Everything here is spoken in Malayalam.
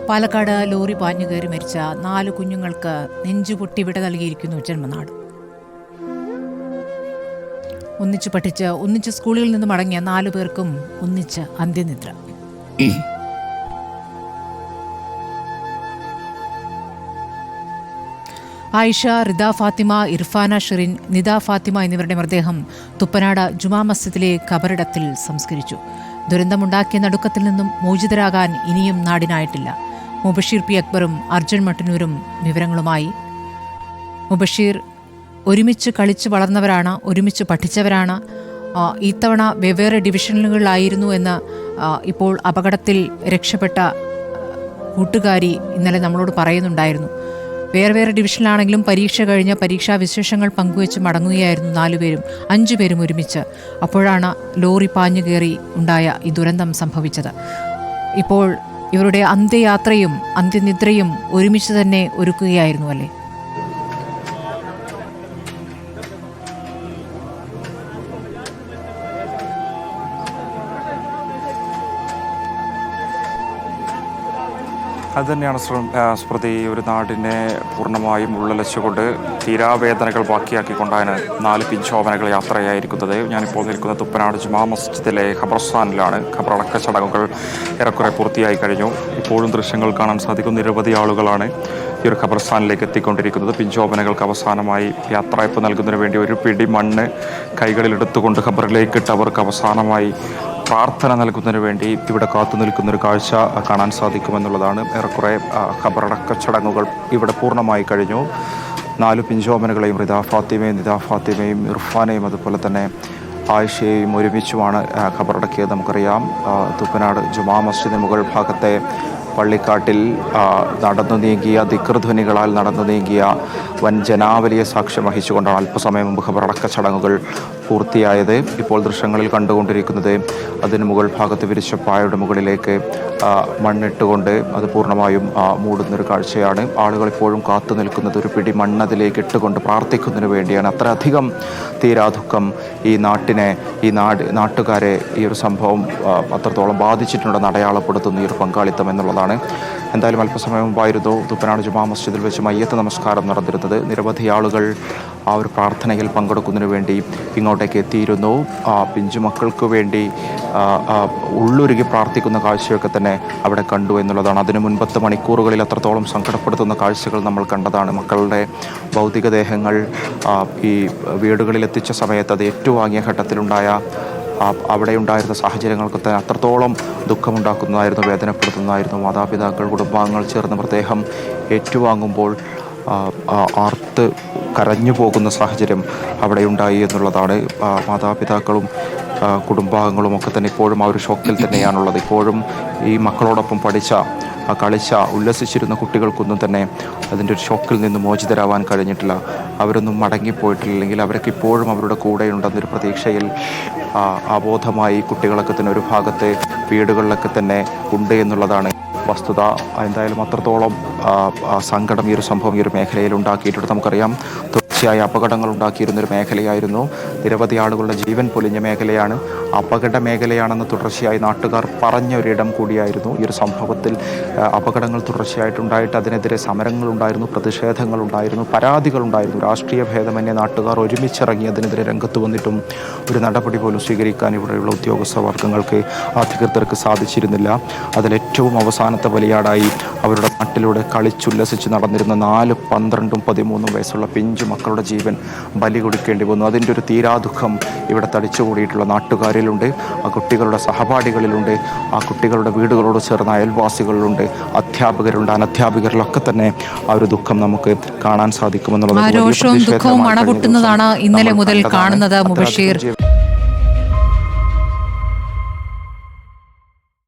പാലക്കാട് ലോറി പാഞ്ഞുകയറി മരിച്ച 4 കുഞ്ഞുങ്ങൾക്ക് നെഞ്ചുപൊട്ടി വിട നൽകിയിരിക്കുന്നു ജന്മനാട്. ഒന്നിച്ചു പഠിച്ച് ഒന്നിച്ച് സ്കൂളിൽ നിന്ന് മടങ്ങിയ 4 പേർക്കും ഒന്നിച്ച് അന്ത്യനിദ്ര. ആയിഷ, റിദ ഫാത്തിമ, ഇർഫാന ഷെറിൻ, നിദ ഫാത്തിമ എന്നിവരുടെ മൃതദേഹം തുപ്പനാട് ജുമാ മസ്ജിദിലെ ഖബറിടത്തിൽ സംസ്കരിച്ചു. ദുരന്തമുണ്ടാക്കിയ നടുക്കത്തിൽ നിന്നും മോചിതരാകാൻ ഇനിയും നാടിനായിട്ടില്ല. മുബഷീർ പി അക്ബറും അർജുൻ മട്ടന്നൂരും വിവരങ്ങളുമായി. മുബഷീർ, ഒരുമിച്ച് കളിച്ച് വളർന്നവരാണ്, ഒരുമിച്ച് പഠിച്ചവരാണ്. ഇത്തവണ വെവ്വേറെ ഡിവിഷനുകളിലായിരുന്നു എന്ന് ഇപ്പോൾ അപകടത്തിൽ രക്ഷപ്പെട്ട കൂട്ടുകാരി ഇന്നലെ നമ്മളോട് പറയുന്നുണ്ടായിരുന്നു. വേറെ ഡിവിഷനിലാണെങ്കിലും പരീക്ഷ കഴിഞ്ഞ് പരീക്ഷാ വിശേഷങ്ങൾ പങ്കുവെച്ച് മടങ്ങുകയായിരുന്നു 4 പേരും. 5 പേരും ഒരുമിച്ച്. അപ്പോഴാണ് ലോറി പാഞ്ഞുകയറി ഉണ്ടായ ഈ ദുരന്തം സംഭവിച്ചത്. ഇപ്പോൾ ഇവരുടെ അന്ത്യയാത്രയും അന്ത്യനിദ്രയും ഒരുമിച്ച് തന്നെ ഒരുക്കുകയായിരുന്നു അല്ലേ? അതുതന്നെയാണ് സ്മൃതി. ഒരു നാടിനെ പൂർണ്ണമായും ഉള്ളലച്ചുകൊണ്ട് തീരാവേദനകൾ ബാക്കിയാക്കിക്കൊണ്ടാണ് 4 പിഞ്ചോമനകൾ യാത്രയായിരിക്കുന്നത്. ഞാനിപ്പോൾ നിൽക്കുന്ന തുപ്പനാട് ജുമാ മസ്ജിദിലെ ഖബർസ്ഥാനിലാണ്. ഖബറടക്ക ചടങ്ങുകൾ ഏറെക്കുറെ പൂർത്തിയായി കഴിഞ്ഞു. ഇപ്പോഴും ദൃശ്യങ്ങൾ കാണാൻ സാധിക്കും. നിരവധി ആളുകളാണ് ഈ ഒരു ഖബർസ്ഥാനിലേക്ക് എത്തിക്കൊണ്ടിരിക്കുന്നത്. പിഞ്ചോമനകൾക്ക് അവസാനമായി യാത്രയപ്പ് നൽകുന്നതിന് വേണ്ടി ഒരു പിടി മണ്ണ് കൈകളിലെടുത്തുകൊണ്ട് ഖബറിലേക്ക് ഇട്ട് അവർക്ക് അവസാനമായി പ്രാർത്ഥന നൽകുന്നതിന് വേണ്ടി ഇവിടെ കാത്തു നിൽക്കുന്നൊരു കാഴ്ച കാണാൻ സാധിക്കുമെന്നുള്ളതാണ്. ഏറെക്കുറെ ഖബറടക്ക ചടങ്ങുകൾ ഇവിടെ പൂർണ്ണമായി കഴിഞ്ഞു. 4 പിഞ്ചോമനകളെയും റിദ ഫാത്തിമയും, നിദ ഫാത്തിമയും, ഇർഫാനെയും അതുപോലെ തന്നെ ആയിഷയെയും ഒരുമിച്ചുമാണ് ഖബറടക്കിയത്. നമുക്കറിയാം, തുപ്പനാട് ജുമാ മസ്ജിദിന് മുകൾ ഭാഗത്തെ പള്ളിക്കാട്ടിൽ നടന്നു നീങ്ങിയ ദിക്ർധ്വനികളാൽ നടന്നു നീങ്ങിയ വൻ ജനാവലിയെ സാക്ഷ്യം വഹിച്ചുകൊണ്ടാണ് അല്പസമയം മുമ്പ് ഖബറടക്ക ചടങ്ങുകൾ പൂർത്തിയായത്. ഇപ്പോൾ ദൃശ്യങ്ങളിൽ കണ്ടുകൊണ്ടിരിക്കുന്നത് അതിന് മുകൾ ഭാഗത്ത് വിരിച്ച പായയുടെ മുകളിലേക്ക് മണ്ണിട്ടുകൊണ്ട് അത് പൂർണ്ണമായും മൂടുന്നൊരു കാഴ്ചയാണ്. ആളുകൾ ഇപ്പോഴും കാത്തു നിൽക്കുന്നത് ഒരു പിടി മണ്ണതിലേക്ക് ഇട്ടുകൊണ്ട് പ്രാർത്ഥിക്കുന്നതിന് വേണ്ടിയാണ്. അത്രയധികം തീരാദുഃഖം ഈ നാട്ടിനെ, നാട്ടുകാരെ ഈ ഒരു സംഭവം അത്രത്തോളം ബാധിച്ചിട്ടുണ്ടെന്ന് അടയാളപ്പെടുത്തുന്ന ഈ ഒരു പങ്കാളിത്തം എന്നുള്ളതാണ്. എന്തായാലും അല്പസമയം മുമ്പായിരുന്നു തുപ്പനാട് ജുമാ മസ്ജിദിൽ വെച്ച് മയ്യത്ത് നമസ്കാരം നടന്നിരുന്നത്. നിരവധി ആളുകൾ ആ ഒരു പ്രാർത്ഥനയിൽ പങ്കെടുക്കുന്നതിന് വേണ്ടി ഇങ്ങോട്ടേക്ക് എത്തിയിരുന്നു. പിഞ്ചു മക്കൾക്ക് വേണ്ടി ഉള്ളുരുകി പ്രാർത്ഥിക്കുന്ന കാഴ്ചയൊക്കെ തന്നെ അവിടെ കണ്ടു എന്നുള്ളതാണ്. അതിനു മുൻപത്തെ മണിക്കൂറുകളിൽ അത്രത്തോളം സങ്കടപ്പെടുത്തുന്ന കാഴ്ചകൾ നമ്മൾ കണ്ടതാണ്. മക്കളുടെ ഭൗതികദേഹങ്ങൾ ഈ വീടുകളിൽ എത്തിച്ച സമയത്ത് അത് ഏറ്റുവാങ്ങിയ ഘട്ടത്തിലുണ്ടായ അവിടെ ഉണ്ടായിരുന്ന സാഹചര്യങ്ങൾക്ക് തന്നെ അത്രത്തോളം ദുഃഖമുണ്ടാക്കുന്നതായിരുന്നു, വേദനപ്പെടുത്തുന്നതായിരുന്നു. മാതാപിതാക്കൾ, കുടുംബാംഗങ്ങൾ ചേർന്ന് മൃതദേഹം ഏറ്റുവാങ്ങുമ്പോൾ ആർത്ത് കരഞ്ഞു പോകുന്ന സാഹചര്യം അവിടെ ഉണ്ടായി എന്നുള്ളതാണ്. മാതാപിതാക്കളും കുടുംബാംഗങ്ങളും ഒക്കെ തന്നെ ഇപ്പോഴും ആ ഒരു ഷോക്കിൽ തന്നെയാണുള്ളത്. ഇപ്പോഴും ഈ മക്കളോടൊപ്പം കളിച്ച ഉല്ലസിച്ചിരുന്ന കുട്ടികൾക്കൊന്നും തന്നെ അതിൻ്റെ ഒരു ഷോക്കിൽ നിന്ന് മോചിതരാവാൻ കഴിഞ്ഞിട്ടില്ല. അവരൊന്നും മടങ്ങിപ്പോയിട്ടില്ല, അല്ലെങ്കിൽ അവരൊക്കെ ഇപ്പോഴും അവരുടെ കൂടെയുണ്ടെന്നൊരു പ്രതീക്ഷയിൽ അബോധമായി കുട്ടികളൊക്കെ തന്നെ ഒരു ഭാഗത്തെ വീടുകളിലൊക്കെ തന്നെ ഉണ്ട് എന്നുള്ളതാണ് വസ്തുത. എന്തായാലും അത്രത്തോളം സങ്കടം ഈ ഒരു സംഭവം ഈ ഒരു മേഖലയിൽ ഉണ്ടാക്കിയിട്ടുണ്ട്. നമുക്കറിയാം, തുടർച്ചയായ അപകടങ്ങൾ ഉണ്ടാക്കിയിരുന്നൊരു മേഖലയായിരുന്നു. നിരവധി ആളുകളുടെ ജീവൻ പൊലിഞ്ഞ മേഖലയാണ്, അപകട മേഖലയാണെന്ന് തുടർച്ചയായി നാട്ടുകാർ പറഞ്ഞ ഒരിടം കൂടിയായിരുന്നു. ഈ ഒരു സംഭവത്തിൽ അപകടങ്ങൾ തുടർച്ചയായിട്ടുണ്ടായിട്ട് അതിനെതിരെ സമരങ്ങളുണ്ടായിരുന്നു, പ്രതിഷേധങ്ങളുണ്ടായിരുന്നു, പരാതികളുണ്ടായിരുന്നു. രാഷ്ട്രീയ ഭേദമന്യേ നാട്ടുകാർ ഒരുമിച്ചിറങ്ങി അതിനെതിരെ രംഗത്ത് വന്നിട്ടും ഒരു നടപടി പോലും സ്വീകരിക്കാൻ ഇവിടെയുള്ള ഉദ്യോഗസ്ഥ വർഗങ്ങൾക്ക്, അധികൃതർക്ക് സാധിച്ചിരുന്നില്ല. അതിലേറ്റവും അവസാനത്തെ ബലിയാടായി അവരുടെ നാട്ടിലൂടെ കളിച്ചുല്ലസിച്ച് നടന്നിരുന്ന 4, 12, 13 വയസ്സുള്ള പിഞ്ചു മക്കളുടെ ജീവൻ ബലി കൊടുക്കേണ്ടി വന്നു. അതിൻ്റെ ഒരു തീരാദുഃഖം ഇവിടെ തടിച്ചുകൂടിയിട്ടുള്ള നാട്ടുകാരിലുണ്ട്, ആ കുട്ടികളുടെ സഹപാഠികളിലുണ്ട്, ആ കുട്ടികളുടെ വീടുകളോട് ചേർന്ന അയൽവാസികളിലുണ്ട്, അധ്യാപകരുണ്ട്, അനധ്യാപകരിലൊക്കെ തന്നെ ആ ഒരു ദുഃഖം നമുക്ക് കാണാൻ സാധിക്കുമെന്നുള്ളത് രോഷവും ദുഃഖവും അണപൊട്ടുന്നതാണ് ഇന്നലെ മുതൽ കാണുന്നത്. മുബഷീർ.